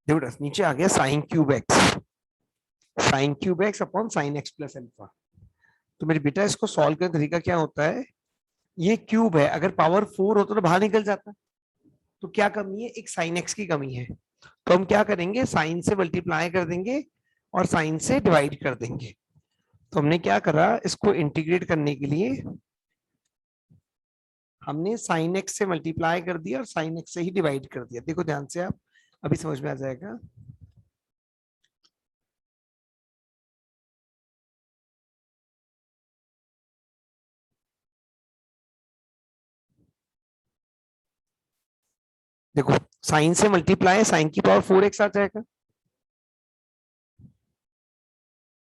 देखो नीचे आ गया sine cube x, sine cube x upon sine x plus alpha. तो मेरे बेटा इसको सॉल्व करने का तरीका क्या होता है, ये क्यूब है, अगर पावर 4 होता तो बाहर निकल जाता। तो क्या कमी है, एक साइन एक्स की कमी है। तो हम क्या करेंगे, साइन से मल्टीप्लाई कर देंगे और साइन से डिवाइड कर देंगे। तो हमने क्या करा, इसको इंटीग्रेट करने के लिए हमने साइन एक्स से मल्टीप्लाई कर दिया और साइन एक्स से ही डिवाइड कर दिया। देखो ध्यान से आप, अभी समझ में आ जाएगा। देखो साइन से मल्टीप्लाई, साइन की पावर 4x आ जाएगा,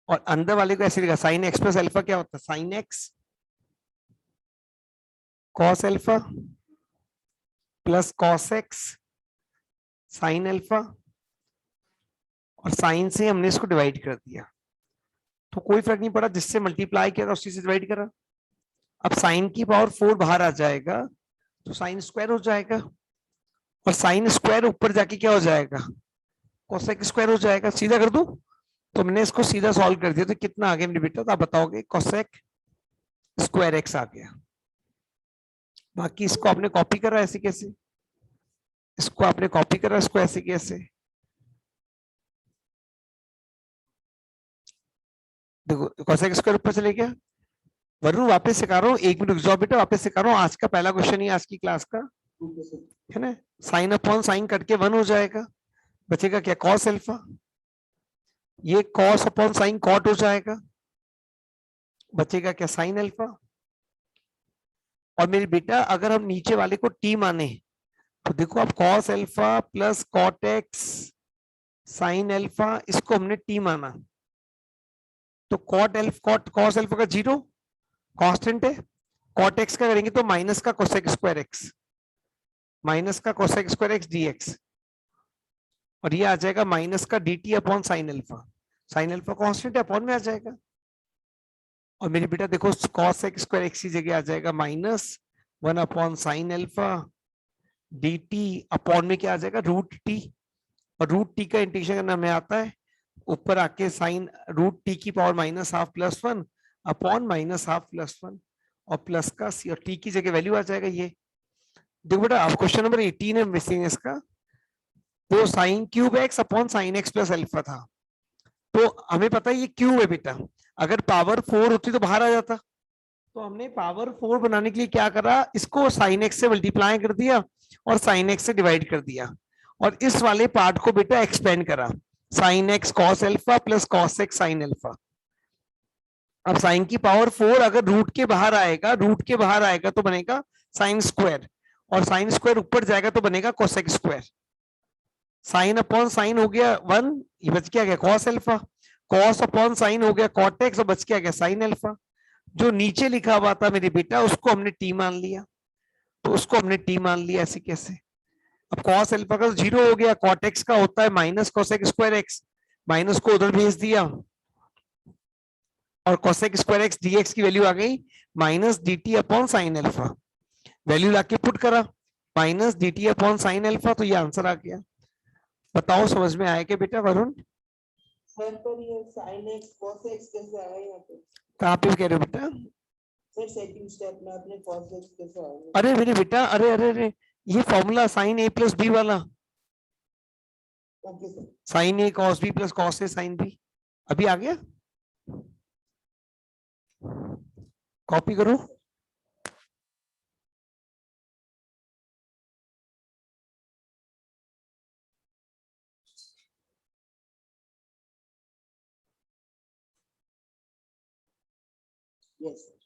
और अंदर वाले को ऐसे लिखा, साइन एक्स प्लस अल्फा क्या होता है, sine x cos alpha plus cos x sine alpha, और साइन से हमने इसको डिवाइड कर दिया। तो कोई फर्क नहीं पड़ा, जिससे मल्टीप्लाई किया था उसी से डिवाइड करा। अब साइन की पावर 4 बाहर आ जाएगा तो साइन स्क्वायर हो जाएगा, और साइन स्क्वायर ऊपर जाके क्या हो जाएगा, कोसेक स्क्वायर हो जाएगा। सीधा कर दो, तो हमने इसको सीधा सॉल्व कर दिया। तो कितना आ गया मेरे बेटा, तो आप बताओगे, कोसेक स्क्वायर एक्स आ गया। बाकी इसको आपने कॉपी करा ऐसे कैसे, इसको आपने कॉपी करा, इसको ऐसे कैसे। देखो कोसेक स्क्वायर ऊपर चले गया। वरुण वापस सिखा रहा हूँ, 1 मिनट रुक जाओ बेटा, वापस सिखा रहा हूँ। आज का पहला क्वेश्चन ही आज की क्लास का है ना। साइन अपॉन साइन कट के 1 हो जाएगा, बचेगा क्या, कॉस अल्फा। ये कॉस अपॉन साइन कॉट हो जाएगा, बचेगा क्या, साइन अल्फा। और मेरे बेटा अगर हम नीचे वाले को टी माने, तो देखो आप cos alpha plus cot x sine alpha, इसको हमने टी माना। तो cot alpha cot cos alpha का 0 कांस्टेंट है, कॉट एक्स का करेंगे तो माइनस का कोसेक स्क्वायर एक्स, माइनस का कोसेक स्क्वायर एक्स डीएक्स, और ये आ जाएगा माइनस का D T upon sine alpha. Sine alpha constant है, अपॉन में आ जाएगा। और मेरे बेटा देखो कॉस एक्स स्क्वायर एक्स की जगह आ जाएगा -1 upon sine alpha D T, upon में क्या आ जाएगा, रूट टी। और रूट टी का इंटीग्रेशन करना में आता है, ऊपर आके साइन रूट टी की पावर -12 + 1 अपॉन -12 + 1, और प्लस का सी, और टी की जगह वैल्यू आ जाएगा ये। देखो बेटा आप क्वेश्चन नंबर 18 है मिसिंग इसका, तो sine cube x upon sine x plus alpha था। तो हमें पता है ये क्यूब है बेटा, अगर पावर 4 होती तो बाहर आ जाता। तो हमने पावर 4 बनाने के लिए क्या करा, इसको साइन एक्स से मल्टीप्लाई कर दिया और साइन एक्स से डिवाइड कर दिया, और इस वाले पार्ट को बेटा एक्सपेंड करा, sine x cos alpha plus cos x sine alpha. अब साइन की पावर 4 अगर रूट के बाहर आएगा, रूट के बाहर आएगा तो बनेगा साइन स्क्वायर, और साइन स्क्वायर ऊपर जाएगा तो बनेगा cosec square. Sine upon sine हो गया 1, ये बच क्या गया cos alpha, cos upon sine हो गया कॉट एक्स, और बच क्या गया साइन अल्फा। जो नीचे लिखा हुआ था मेरे बेटा उसको हमने टी मान लिया, तो उसको हमने टी मान लिया, ऐसे कैसे। अब कॉस अल्फा का 0 हो गया, कॉट एक्स का होता है minus cosec square x, minus को उधर भेज दिया, और कोसेक स्क्वायर एक्स डीएक्स की वैल्यू आ गई minus D T upon sine alpha. Value लाके पुट करा minus D T upon sine alpha, तो ये आंसर आ गया। बताओ समझ में आया क्या बेटा वरुण। सर पर ये sin x cos x कैसे आया यहाँ पे? कहाँ पे कह रहे हो बेटा, सर सेकंड स्टेप में आपने cos x कैसे आया? अरे मेरे बेटा, अरे अरे अरे, ये फॉर्मूला साइन ए प्लस बी वाला, okay sir. Sign A cos B plus cos A sine B, अभी आ गया, कॉपी करो। Yes sir.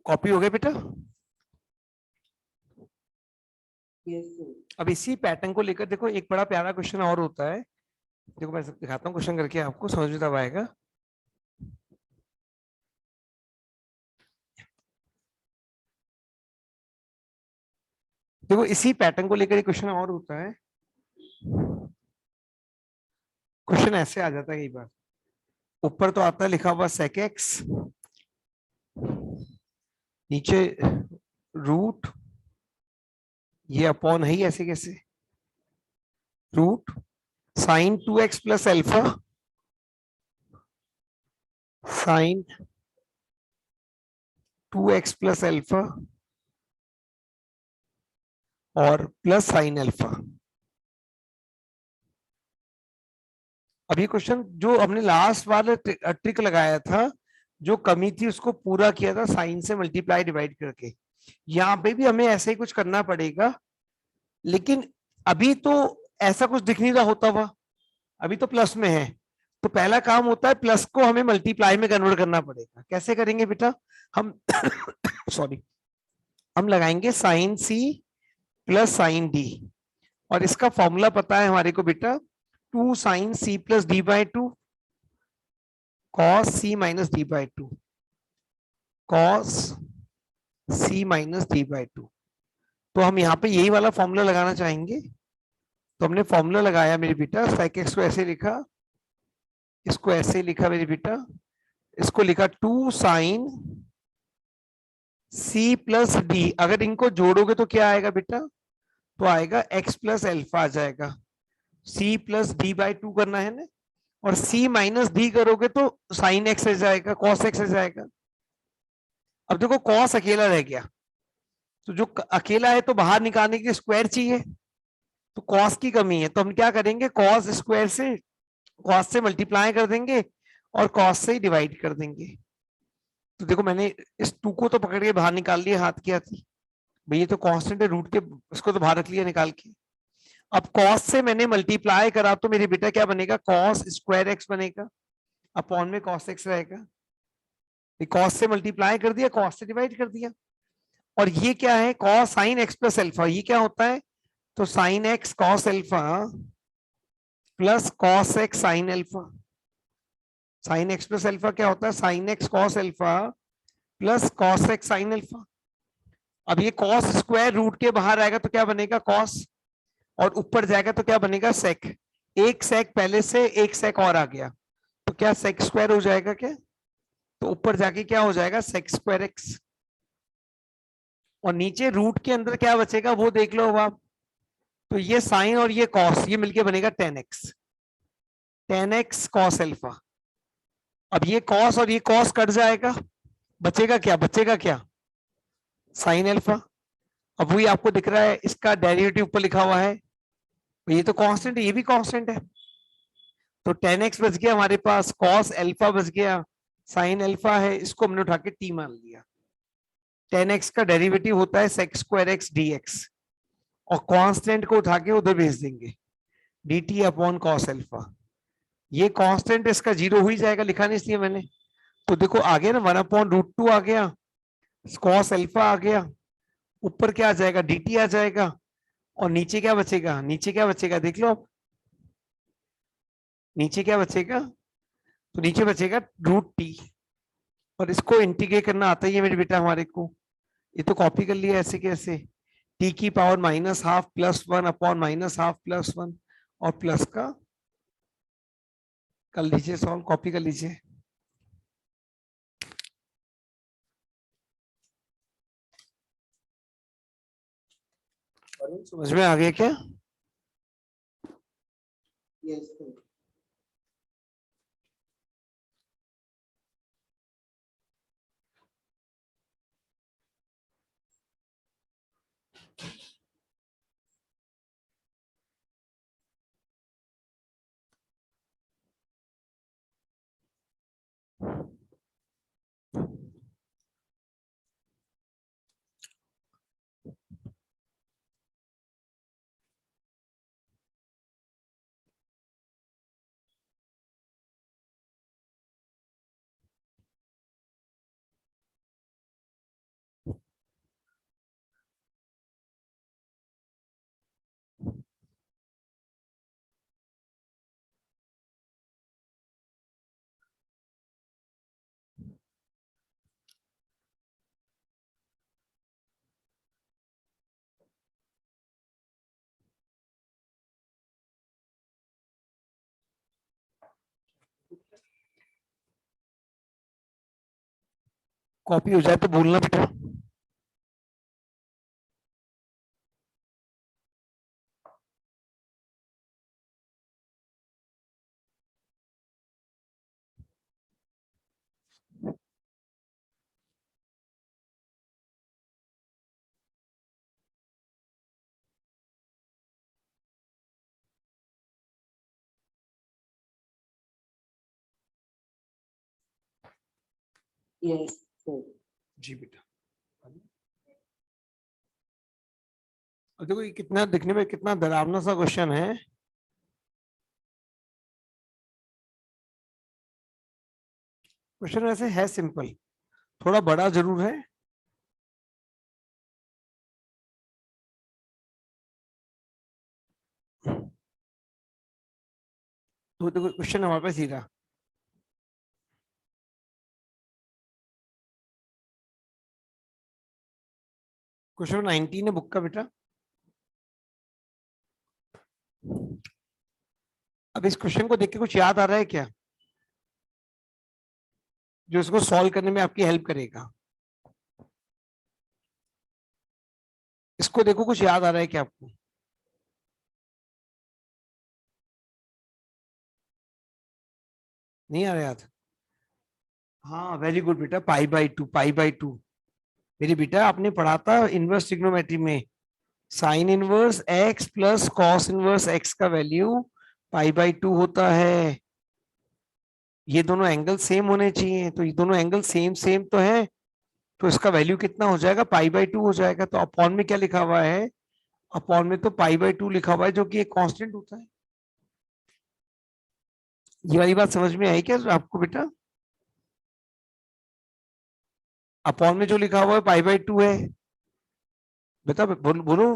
कॉपी हो गया बेटा? Yes, sir. अब इसी पैटर्न को लेकर देखो, एक बड़ा प्यारा क्वेश्चन और होता है। देखो मैं दिखाता हूँ क्वेश्चन करके, आपको समझ में तब आएगा। देखो इसी पैटर्न को लेकर एक क्वेश्चन और होता है। क्वेश्चन ऐसे आ जाता है कई बार, ऊपर तो आता है लिखा हुआ sec x, नीचे रूट, ये अपॉन है ही ऐसे कैसे, root sine 2x plus alpha, sine 2x plus alpha और प्लस साइन एल्फा। अब ये क्वेश्चन जो हमने लास्ट वाले ट्रिक लगाया था, जो कमी थी उसको पूरा किया था साइन से मल्टीप्लाई डिवाइड करके, यहाँ पे भी हमें ऐसे ही कुछ करना पड़ेगा। लेकिन अभी तो ऐसा कुछ दिख नहीं रहा होता हुआ, अभी तो प्लस में है, तो पहला काम होता है प्लस को हमें मल्टीप्लाई में कन्वर्ट करना पड़ेगा। कैसे करेंगे बेटा? हम सॉरी, हम लगाएंगे sine C plus sine D, और इसका फॉर्मूला पता है हमारे को बेटा, 2 sine C plus D by 2 cos C minus D by 2, cos C minus D by 2। तो हम यहाँ पे यही वाला फॉर्मूला लगाना चाहेंगे। तो हमने फॉर्मूला लगाया मेरे बेटा, sec x को ऐसे लिखा, इसको ऐसे लिखा मेरे बेटा, इसको लिखा 2 साइन सी प्लस डी। अगर इनको जोड़ोगे तो क्या आएगा बेटा? तो आएगा x प्लस एल्फा आ जाएगा, c प्लस डी बाई 2 करना है ना, और c माइनस डी करोगे तो साइन x आ जाएगा, cos x आ जाएगा। अब देखो cos अकेला रह गया, तो जो अकेला है तो बाहर निकालने के लिए स्क्वायर चाहिए, तो cos की कमी है, तो हम क्या करेंगे, cos स्क्वायर से cos से मल्टीप्लाई कर देंगे और cos से ही डिवाइड कर देंगे। तो देखो मैंने इस 2 को तो पकड़ के बाहर निकाल लिया हाथ की हाथी, भाई ये तो कांस्टेंट है रूट के, इसको तो बाहर रख लिया निकाल के। अब cos से मैंने मल्टीप्लाई करा तो मेरे बेटा क्या बनेगा, cos स्क्वायर x बनेगा, अपॉन में cos x रहेगा। cos से मल्टीप्लाई कर दिया, cos से डिवाइड कर दिया। और ये क्या है, cos sine x plus alpha, ये क्या होता है, तो sine x cos alpha plus cos x sine alpha. Sine x plus alpha क्या होता है, sine x cos alpha plus cos x sine alpha. अब ये cos स्क्वायर रूट के बाहर आएगा तो क्या बनेगा, cos, और ऊपर जाएगा तो क्या बनेगा, sec। एक sec पहले से एक sec और आ गया, तो क्या sec स्क्वायर हो जाएगा क्या, तो ऊपर जाके क्या हो जाएगा, sec स्क्वायर x, और नीचे रूट के अंदर क्या बचेगा वो देख लो अब आप। तो ये साइन और ये cos, ये मिलके बनेगा 10x, 10x cos एल्फा। अब ये cos और ये cos कट जाएगा, बचेगा क्या, बचेगा क्या, साइन एल्फा। अब वही आपको दिख रहा है, इसका डेरिवेटिव ऊपर लिखा हुआ है, ये तो कांस्टेंट है, ये भी कांस्टेंट है, तो 10x बच गया हमारे पास, cos एल्फा बच गया, साइन एल्फा है, इसको हमने उठा के t मान लिया। 10x का डेरिवेटिव होता है sec स्क्वायर x dx, और कांस्टेंट को उठा के उधर भेज देंगे, dt अपॉन cos एल्फा। ये कांस्टेंट इसका 0 हो ही जाएगा, लिखा नहीं इसलिए मैंने। तो देखो आ गया ना, 1/√2 आ गया, cos एल्फा आ गया, ऊपर क्या आ जाएगा, dt आ जाएगा, और नीचे क्या बचेगा, नीचे क्या बचेगा देख लो आप, नीचे क्या बचेगा, तो नीचे बचेगा √t, और इसको इंटीग्रेट करना आता ही है मेरे बेटा हमारे को, ये तो कॉपी कर लिया ऐसे कैसे, t की पावर -½ +1 अपॉन -½ +1, और प्लस का कर लीजिए सॉल्व, कॉपी कर लीजिए। समझ में आ गया क्या? Yes, sir. कॉपी हो जाए तो बोलना बेटा। Yes, sir. जी बेटा। और देखो ये कितना दिखने में कितना डरावना सा क्वेश्चन है। क्वेश्चन वैसे है सिंपल, थोड़ा बड़ा जरूर है। तो देखो क्वेश्चन हमारे पास सीधा क्वेश्चन 19 है बुक का बेटा। अब इस क्वेश्चन को देख के कुछ याद आ रहा है क्या, जो इसको सॉल्व करने में आपकी हेल्प करेगा? इसको देखो, कुछ याद आ रहा है क्या आपको? नहीं आ रहा याद? हाँ वेरी गुड बेटा, pi by two, pi by two. मेरी बेटा आपने पढ़ा था इनवर्स ट्रिग्नोमेट्री में, sine inverse x plus cos inverse x का वैल्यू पाई बाई टू होता है। ये दोनों एंगल सेम होने चाहिए, तो ये दोनों एंगल सेम सेम तो है, तो इसका वैल्यू कितना हो जाएगा? पाई बाई टू हो जाएगा। तो अपॉन में क्या लिखा हुआ है? अपॉन में तो पाई बाई टू लिखा हुआ है, जो कि एक कांस्टेंट होता है। ये वाली बात समझ में आई क्या आपको बेटा? अपॉन में जो लिखा हुआ है पाई बाई टू है। बेटा बोलो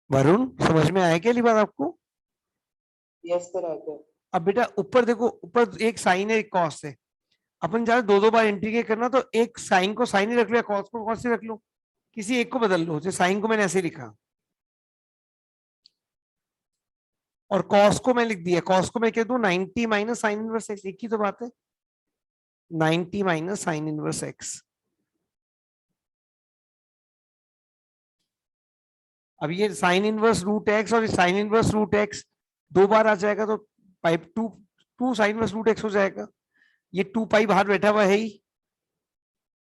वरुण, समझ में आया क्या वाली बात आपको? Yes, sir, आगे। अब बेटा ऊपर देखो, ऊपर एक साइन है एक कॉस है। अपन चाहे दो दो बार इंटीग्रेट करना, तो एक साइन को साइन ही रख लो या कॉस को कॉस ही रख लो, किसी एक को बदल लो। जैसे साइन को मैंने ऐसे लिखा और कॉस को मैं लिख दिया, कॉस को मैं कह दूं 90 माइनस साइन इनवर्स एक्स, एक ही तो बात है। 90 माइनस साइन इनवर्स एक्स। अब ये साइन इनवर्स रूट एक्स और साइन इनवर्स रूट एक्स दो बार आ जाएगा, तो pi two, two sine inverse root x हो जाएगा। ये टू पाई बाहर बैठा हुआ है ही,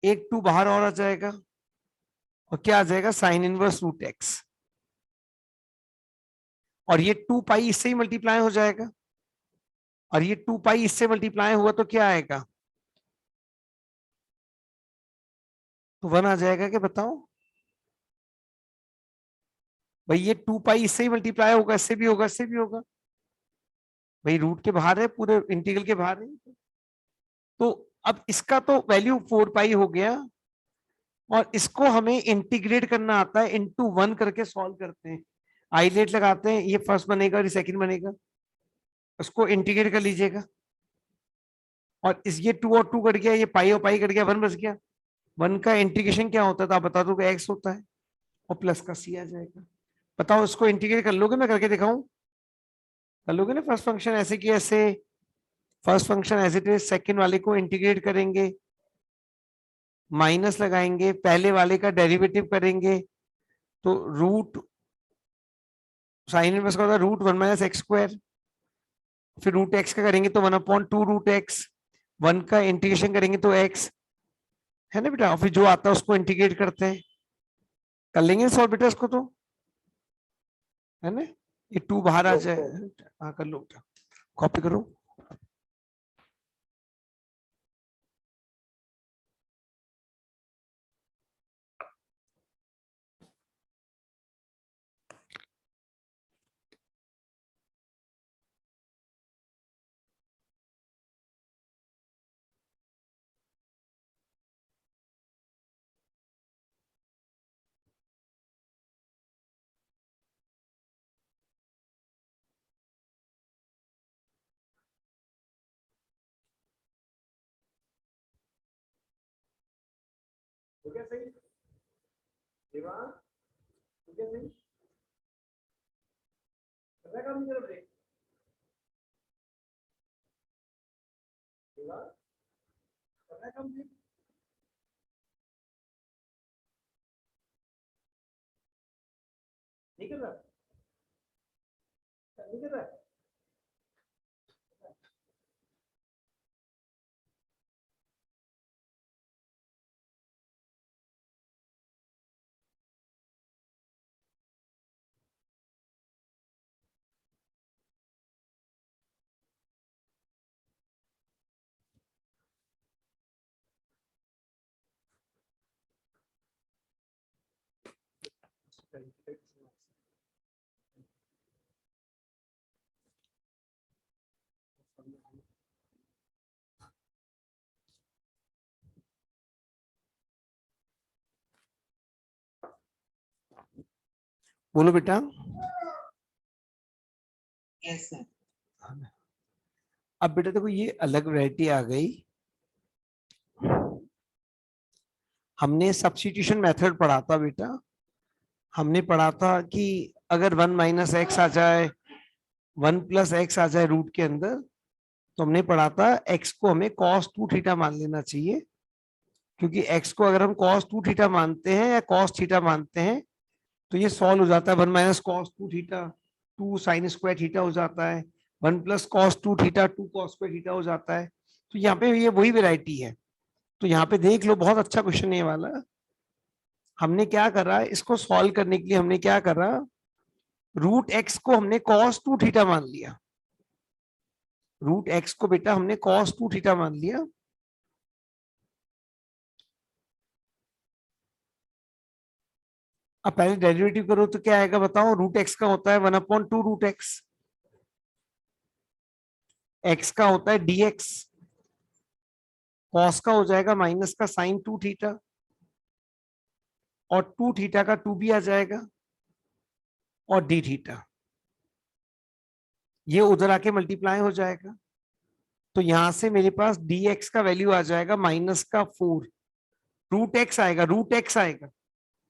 एक टू बाहर और आ जाएगा, और क्या आ जाएगा? Sine inverse root x. और ये टू पाई इससे ही मल्टीप्लाई हो जाएगा, और ये टू पाई इससे मल्टीप्लाई हुआ तो क्या आएगा? तो वन आ जाएगा, क्या बताओ भाई? ये टू पाई इससे ही मल्टीप्लाई होगा, इससे भी होगा, इससे भी होगा। भाई रूट के बाहर है, पूरे इंटीग्रल के बाहर है। तो अब इसका तो वैल्यू फोर पाई हो गया, और इसको हमें इंटीग्रेट करना आता है, इंटू वन करके सॉल्व करते हैं। आइलेट लगाते हैं, ये फर्स्ट बनेगा और ये सेकंड बनेगा, उसको इंटीग्रेट कर लीजिएगा। और इस ये टू और टू कट गया, ये पाई और पाई कट गया, वन बच गया। वन का इंटीग्रेशन क्या होता है? तो आप बता दो, एक्स होता है, और प्लस का सी आ जाएगा। बताओ इसको इंटीग्रेट कर लोगे? मैं करके दिखाऊं? कर लोगे ना? फर्स्ट फंक्शन ऐसे की ऐसे, first function as it is, second वाले को इंटीग्रेट करेंगे, माइनस लगाएंगे, पहले वाले का डेरिवेटिव करेंगे, तो रूट साइन इनवर्स का होता है root one minus X square. फिर रूट एक्स का करेंगे तो one upon two root X, one का इंटीग्रेशन करेंगे तो एक्स, है ना बेटा? और फिर जो आता है उसको इंटीग्रेट करते हैं। कर लेंगे सॉल्व बेटा इसको तो, है ना? ये टू बाहर आ Yes, जाए। sir. हाँ कर लो बेटा, कॉपी करो। हो गया सही? देवान, हो गया सही? कर रहा है काम मेरा ब्रेक? देवान? कंप्लीट? नहीं कर रहा, नहीं कर रहा। बोलो बेटा। Yes, sir. अब बेटा देखो ये अलग वैरायटी आ गई। हमने सब्स्टिट्यूशन मेथड पढ़ा था बेटा। हमने पढ़ा था कि अगर 1 माइनस एक्स आ जाए, 1 प्लस एक्स आ जाए रूट के अंदर, तो हमने पढ़ा था एक्स को हमें cos 2 थीटा मान लेना चाहिए, क्योंकि एक्स को अगर हम cos 2 थीटा मानते हैं या cos थीटा मानते हैं तो ये सॉल्व हो जाता है। 1 minus cos 2 theta 2 sine square theta हो जाता है, 1 plus cos 2 theta 2 cos square theta हो जाता है। तो यहाँ पे ये वही वेराइटी है। तो यहाँ पे देख लो, बहुत अच्छा क्वेश्चन है ये वाला। हमने क्या करा, इसको सॉल्व करने के लिए हमने क्या करा, रूट एक्स को हमने cos 2 थीटा मान लिया। रूट एक्स को बेटा हमने cos 2 थीटा मान लिया। अब पहले डेरिवेटिव करो तो क्या आएगा बताओ। रूट एक्स का होता है 1/2 रूट एक्स, एक्स का होता है dx, cos का हो जाएगा माइनस का sin 2 थीटा, और 2 थीटा का 2 भी आ जाएगा, और d थीटा ये उधर आके मल्टीप्लाई हो जाएगा। तो यहां से मेरे पास dx का वैल्यू आ जाएगा माइनस का 4, रूट एक्स आएगा, रूट एक्स आएगा।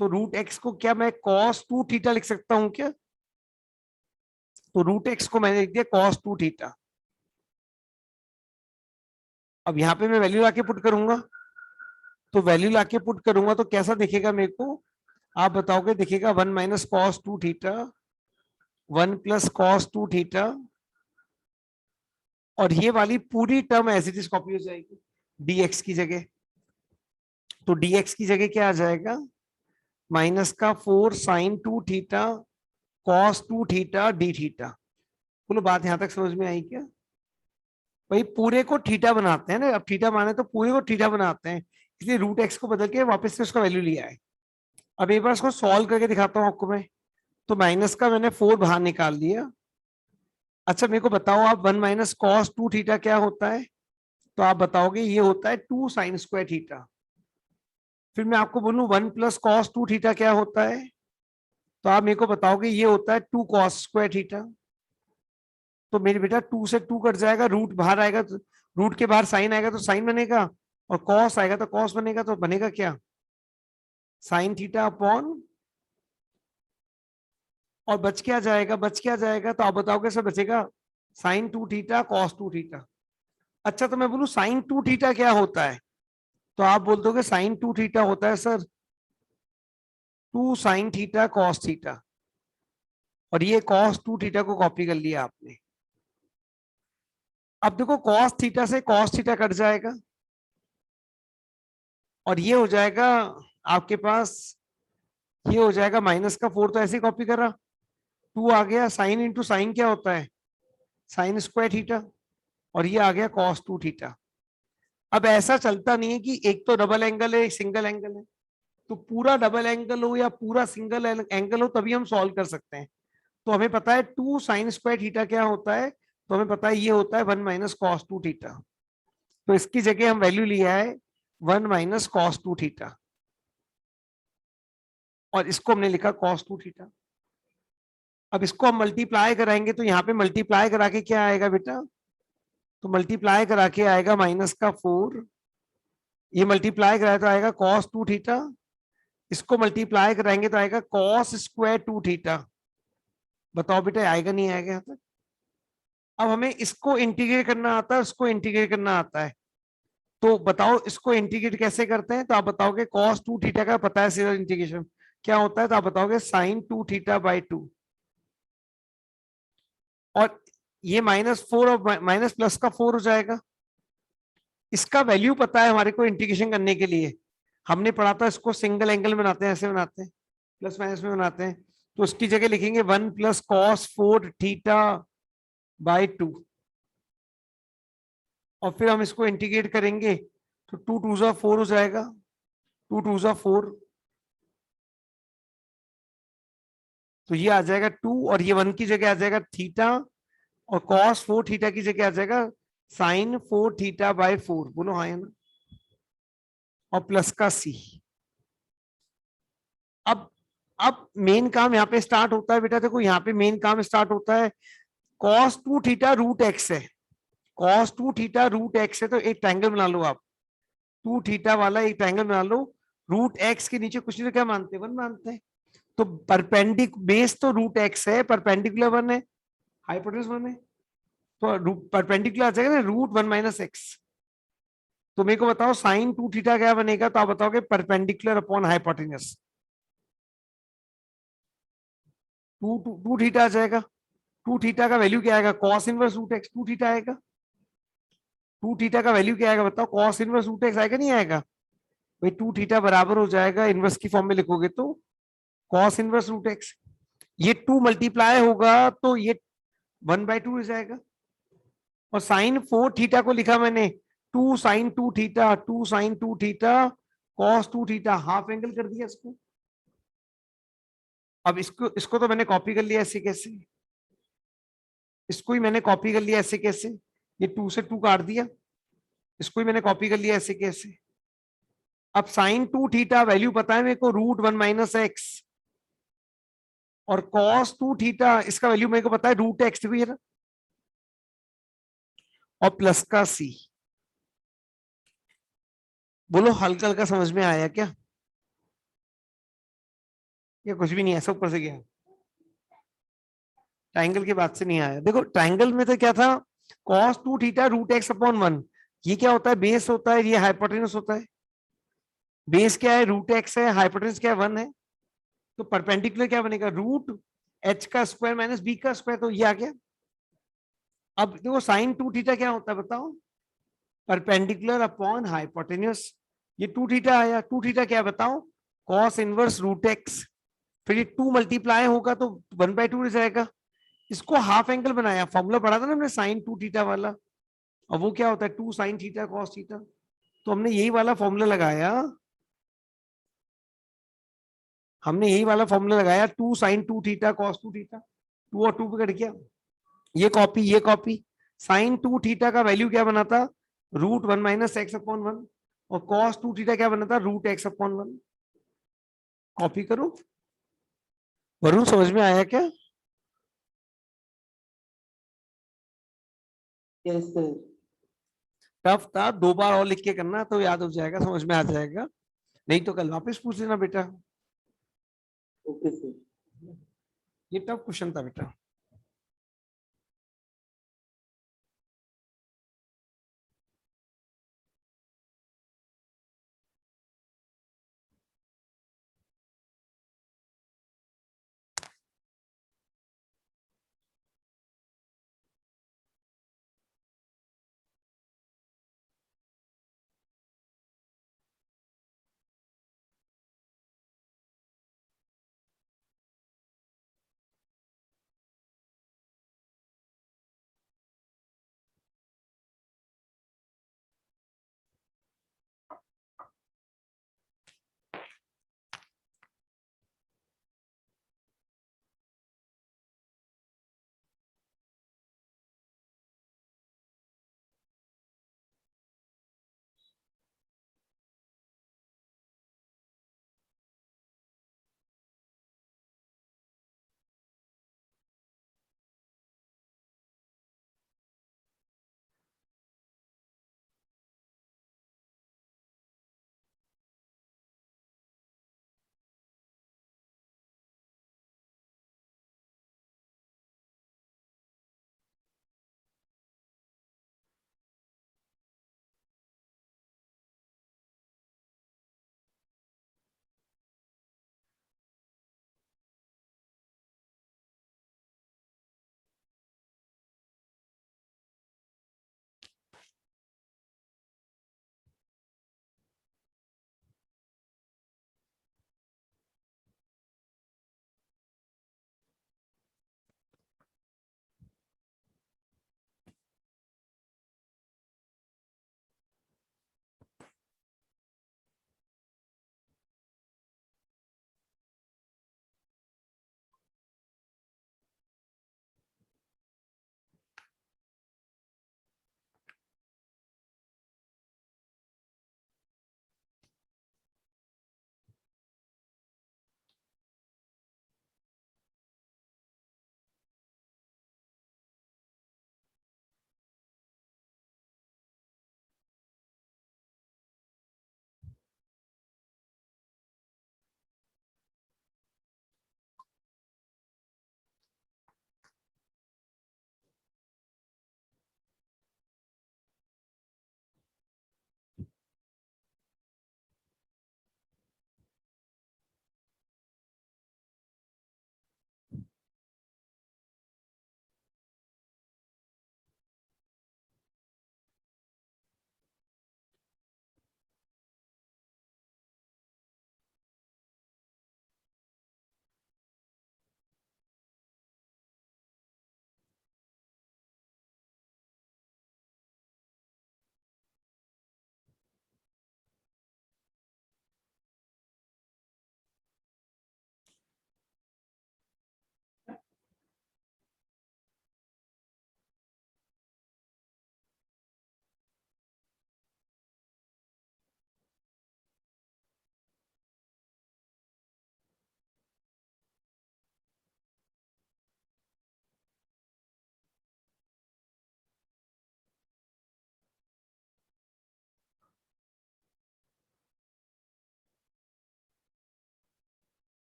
तो रूट एक्स को क्या मैं cos 2 थीटा लिख सकता हूं क्या? तो रूट एक्स को मैंने लिख दिया cos 2 थीटा। अब यहाँ पे मैं वैल्यू लाके पुट करूंगा, तो वैल्यू लाके पुट करूंगा तो कैसा दिखेगा मेरे को, आप बताओगे। दिखेगा 1 minus cos 2 theta, 1 plus cos 2 theta, और ये वाली पूरी term as it is copy हो जाएगी dx की जगह। तो dx की जगह क्या आ जाएगा, माइनस का 4 साइन 2 theta cos 2 theta d theta. बोलो बात यहां तक समझ में आई क्या? भाई पूरे को थीटा बनाते हैं ना, अब थीटा माने तो पूरे को थीटा बनाते हैं, इसलिए रूट एक्स को बदल के वापस से उसका वैल्यू लिया है। अब एक बार इसको सॉल्व करके दिखाता हूँ आपको मैं। तो माइनस का मैंने 4 बाहर निकाल लिया। अच्छा मेरे को बताओ आप, 1 माइनस cos 2 थीटा क्या होता है? तो आप बताओगे ये होता है 2 साइन स्क्वायर थीटा। फिर मैं आपको बोलूं 1 प्लस cos 2 थीटा क्या होता है? तो आप मेरे को बताओगे ये होता है 2 cos स्क्वायर थीटा। तो मेरे बेटा 2 से 2 कट जाएगा, रूट बाहर आएगा तो रूट के बाहर साइन आएगा तो साइन बनेगा, और कॉस आएगा तो कॉस बनेगा। तो बनेगा क्या, साइन थीटा अपॉन, और बच क्या जाएगा, बच क्या जाएगा, तो आप बताओगे सर बचेगा साइन 2 थीटा कॉस 2 थीटा। अच्छा तो मैं बोलूं साइन 2 थीटा क्या होता है? तो आप बोल दोगे साइन 2 थीटा होता है sir 2 sine theta cos theta, और ये कॉस 2 थीटा को कॉपी कर लिया आपने। अब देखो कॉस थीटा से कॉस थीटा कट जाएगा, और ये हो जाएगा आपके पास, ये हो जाएगा माइनस का 4 तो ऐसे कॉपी करा, 2 आ गया, साइन इंटू साइन क्या होता है, साइन स्क्वायर थीटा, और ये आ गया कॉस 2 थीटा। अब ऐसा चलता नहीं है कि एक तो डबल एंगल है एक सिंगल एंगल है, तो पूरा डबल एंगल हो या पूरा सिंगल एंगल हो तभी हम सॉल्व कर सकते हैं। तो हमें पता है 2 साइन स्क्वायर थीटा क्या होता है, तो हमें पता है ये होता है 1 माइनस कॉस 2 थीटा। तो इसकी जगह हम वैल्यू लिया है 1 माइनस कॉस 2 थीटा, और इसको हमने लिखा कॉस 2 थीटा। अब इसको हम मल्टीप्लाई कराएंगे, तो यहाँ पे मल्टीप्लाई करा के क्या आएगा बेटा, तो मल्टीप्लाई करा के आएगा माइनस का 4, ये मल्टीप्लाई कराए तो आएगा कॉस 2 थीटा, इसको मल्टीप्लाई कराएंगे तो आएगा कॉस स्क्वायर 2 थीटा। बताओ बेटा आएगा नहीं आएगा यहाँ तक? अब हमें इसको इंटीग्रेट करना आता है, उसको इंटीग्रेट करना आता है। तो बताओ इसको इंटीग्रेट कैसे करते हैं, तो आप बताओगे cos 2 थीटा का पता है सीधा इंटीग्रेशन क्या होता है, तो आप बताओगे sin 2 थीटा बाई 2, और ये -4 और माइनस प्लस का 4 हो जाएगा। इसका वैल्यू पता है हमारे को इंटीग्रेशन करने के लिए, हमने पढ़ा था इसको सिंगल एंगल बनाते हैं, ऐसे बनाते हैं, प्लस माइनस में बनाते हैं। तो उसकी जगह लिखेंगे 1 प्लस कॉस 4 थीटा बाई 2, और फिर हम इसको इंटीग्रेट करेंगे तो 2 2 जा 4 हो जाएगा, 2 2 जा 4, तो ये आ जाएगा 2, और ये 1 की जगह आ जाएगा थीटा, और कॉस 4 थीटा की जगह आ जाएगा साइन 4 थीटा बाई 4, बोलो हाँ है ना, और प्लस का सी। अब अब मेन काम यहाँ पे स्टार्ट होता है बेटा, देखो यहाँ पे मेन काम स्टार्ट होता है, कॉस 2 थीटा रूट एक्स है, कॉस 2 थीटा रूट एक्स है, तो एक ट्रायंगल बना लो आप, 2 थीटा वाला एक ट्रायंगल बना लो, रूट एक्स के नीचे कुछ नहीं तो क्या मानते हैं, 1 मानते हैं, तो परपेंडिक बेस तो रूट एक्स है, परपेंडिकुलर 1 है, हाइपोटेन्यूज 1 है, तो परपेंडिकुलर आ जाएगा ना रूट 1 माइनस एक्स। तो मेरे को बताओ साइन 2 थीटा क्या बनेगा, तो आप बताओगे परपेंडिकुलर अपॉन हाइपोटेन्यूज, 2 थीटा आ जाएगा, 2 थीटा का वैल्यू क्या आएगा, cos inverse root X 2 theta आएगा, 2 थीटा का वैल्यू क्या आएगा बताओ, कॉस इनवर्स रूट एक्स आएगा नहीं आएगा, भाई 2 थीटा बराबर हो जाएगा, इनवर्स की फॉर्म में लिखोगे तो कॉस इनवर्स रूट एक्स, ये 2 मल्टीप्लाई होगा तो ये 1/2 हो जाएगा, और साइन 4 थीटा को लिखा मैंने 2 sine 2 theta, 2 sine 2 theta cos 2 theta, half angle कर दिया इसको। अब इसको इसको तो मैंने कॉपी कर लिया ऐसे कैसे, इसको ही मैंने कॉपी कर लिया ऐसे कैसे, ये 2 से 2 काट दिया, इसको ही मैंने कॉपी कर लिया ऐसे कैसे। अब साइन 2 थीटा वैल्यू पता है मेरे को रूट 1 माइनस एक्स, और कॉस 2 थीटा इसका वैल्यू मेरे को पता है रूट एक्स भी है ना, और प्लस का सी। बोलो हल्का हल्का समझ में आया क्या, या कुछ भी नहीं ऐसा ऊपर से गया, ट्राइंगल के बाद से नहीं आया। देखो ट्राइंगल में तो क्या था, cos 2 theta root X upon 1, ये क्या होता है बेस होता है, ये हाइपोटेन्यूस होता है, बेस क्या है रूट एक्स है, हाइपोटेन्यूस क्या है 1 है, तो परपेंडिकुलर क्या बनेगा रूट एच का स्क्वायर माइनस बी का स्क्वायर, तो ये आ गया। अब देखो साइन 2 थीटा क्या होता है बताओ, परपेंडिकुलर अपॉन हाइपोटेन्यूस, ये 2 थीटा आया, 2 थीटा क्या बताओ, कॉस इनवर्स रूट एक्स, फिर ये 2 मल्टीप्लाई होगा तो 1/2 हो जाएगा, इसको हाफ एंगल बनाया, फॉर्मूला पढ़ा था ना हमने साइन 2 थीटा वाला, और वो क्या होता है 2 साइन थीटा कॉस थीटा, तो हमने यही वाला फॉर्मूला लगाया, हमने यही वाला फॉर्मूला लगाया 2 साइन 2 थीटा कॉस 2 थीटा, 2 और 2 पे कट गया, ये कॉपी ये कॉपी, साइन 2 थीटा का वैल्यू क्या बना था रूट 1 माइनस एक्स अपॉन 1, और कॉस 2 थीटा क्या बना था रूट एक्स अपॉन 1, कॉपी करो। वरुण समझ में आया क्या, यस सर। टफ था, 2 बार और लिख के करना तो याद हो जाएगा, समझ में आ जाएगा, नहीं तो कल वापस पूछ लेना बेटा, ओके सर। ये टफ क्वेश्चन था बेटा।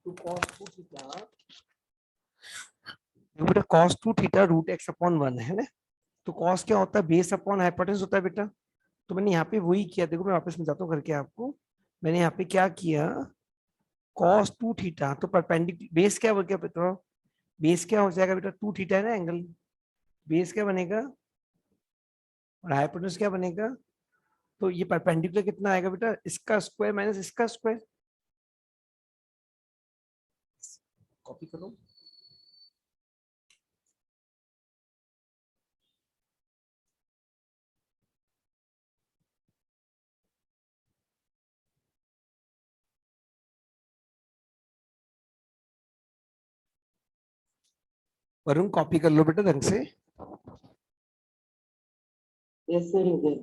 तो cos 2 थीटा, बेटा cos 2 theta root X upon 1 है ना। तो cos क्या होता है, बेस अपॉन हाइपोटेन्यूज होता है बेटा। तो मैंने यहाँ पे वही किया, देखो मैं वापस समझाता हूँ करके आपको। मैंने यहाँ पे क्या किया, cos 2 थीटा, तो परपेंडिकुलर बेस क्या हो गया बेटा, बेस क्या हो जाएगा बेटा, 2 थीटा है ना एंगल, बेस क्या बनेगा और हाइपोटेन्यूज क्या बनेगा। तो ये परपेंडिकुलर कितना आएगा बेटा, इसका स्क्वायर माइनस इसका स्क्वायर। कॉपी करो। वरुण कॉपी कर लो बेटा ढंग से। Yes, sir, you can.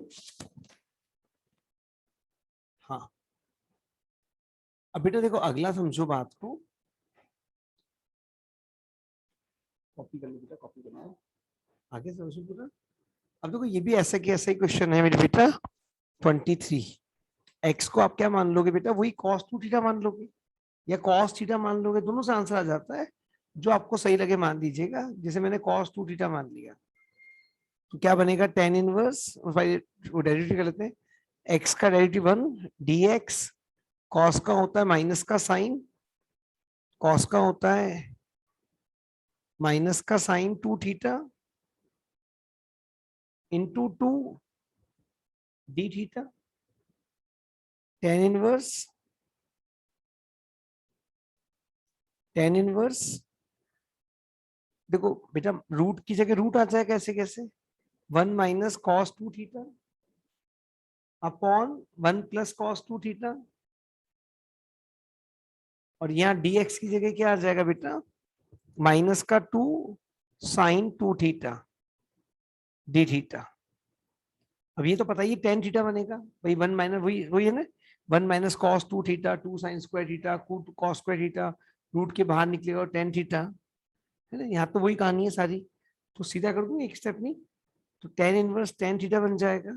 हाँ, अब बेटा देखो अगला समझो बात को, कॉपी कर लो बेटा, कॉपी कर लो, आगे समझो पूरा। अब देखो ये भी ऐसा कि ऐसा ही क्वेश्चन है मेरे बेटा 23। एक्स को आप क्या मान लोगे बेटा, वही cos 2 थीटा मान लोगे या cos थीटा मान लोगे, दोनों से आंसर आ जाता है। जो आपको सही लगे मान लीजिएगा, जैसे मैंने cos 2 थीटा मान लिया, तो क्या बनेगा tan इनवर्स, वो डेरिवेटिव कर लेते हैं, x का डेरिवेटिव 1 dx, cos का होता है माइनस का साइन, cos का होता है माइनस का sine 2 theta into 2 D theta, tan inverse देखो बेटा रूट की जगह रूट आ जाए कैसे कैसे, 1 minus cos 2 theta upon 1 plus cos 2 theta, और यहाँ dx की जगह क्या आ जाएगा बेटा, माइनस का 2 साइन 2 थीटा डी थीटा। अब ये तो पता ही टेन थीटा बनेगा भाई, 1 माइनस वही वही है ना, 1 minus cos 2 theta 2 sine square theta cos square theta, root के बाहर निकलेगा और टेन थीटा, है ना। यहाँ तो वही कहानी है सारी, तो सीधा कर दूं एक स्टेप नहीं, तो टेन इनवर्स टेन थीटा बन जाएगा,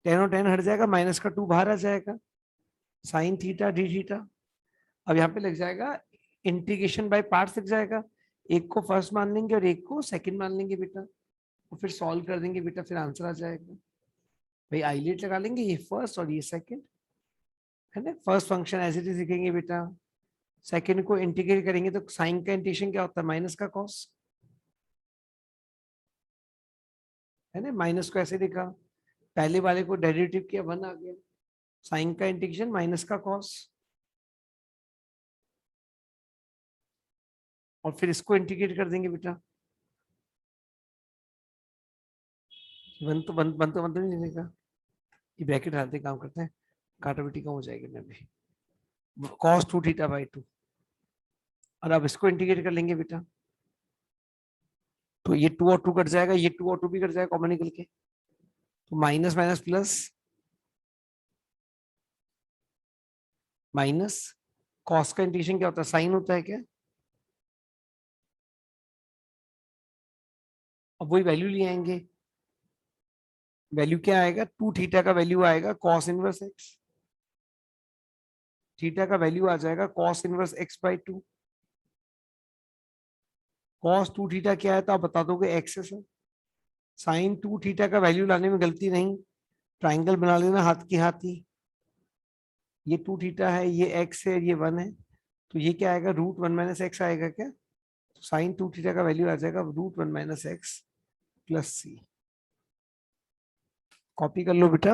टेन और टेन हट जाएगा, माइनस का 2 बाहर आ जाएगा, साइन थीटा डी थीटा। अब यहाँ पे लग जाएगा इंटीग्रेशन बाय पार्ट्स लग जाएगा, एक को फर्स्ट मान लेंगे और एक को सेकंड मान लेंगे बेटा, और फिर सॉल्व कर देंगे बेटा, फिर आंसर आ जाएगा। भाई आइलेट लगा लेंगे, ये फर्स्ट और ये सेकंड, है ना। First function as it is लिखेंगे बेटा, सेकंड को इंटीग्रेट करेंगे तो साइन का इंटीग्रेशन क्या होता है, माइनस का कॉस, है ना। माइनस को ऐसे लिखा, पहले वाले को डेरिवेटिव किया 1 आ गया, साइन का इंटीग्रेशन माइनस का कॉस, और फिर इसको इंटीग्रेट कर देंगे बेटा, वन तो नहीं लिखेगा, ये ब्रैकेट डालते काम करते हैं, काटा बेटी कम हो जाएगी ना भी, cos 2 थीटा बाई 2, और अब इसको इंटीग्रेट कर लेंगे बेटा, तो ये 2 और 2 कट जाएगा, ये 2 और 2 भी कट जाएगा कॉमन निकल के, तो minus minus plus, minus cos का इंटीग्रेशन क्या होता है, साइन होता है क्या। अब वही वैल्यू ले आएंगे, वैल्यू क्या आएगा, 2 थीटा का वैल्यू आएगा cos इनवर्स x, थीटा का वैल्यू आ जाएगा cos inverse x by 2, cos 2 theta क्या है तो आप बता दोगे x है सर, साइन 2 थीटा का वैल्यू लाने में गलती नहीं, ट्राइंगल बना लेना हाथ की हाथ ही, ये 2 थीटा है, ये x है, ये 1 है, तो ये क्या आएगा, रूट 1 माइनस एक्स आएगा क्या, तो साइन 2 थीटा का वैल्यू आ जाएगा रूट 1 माइनस एक्स प्लस सी। कॉपी कर लो बेटा।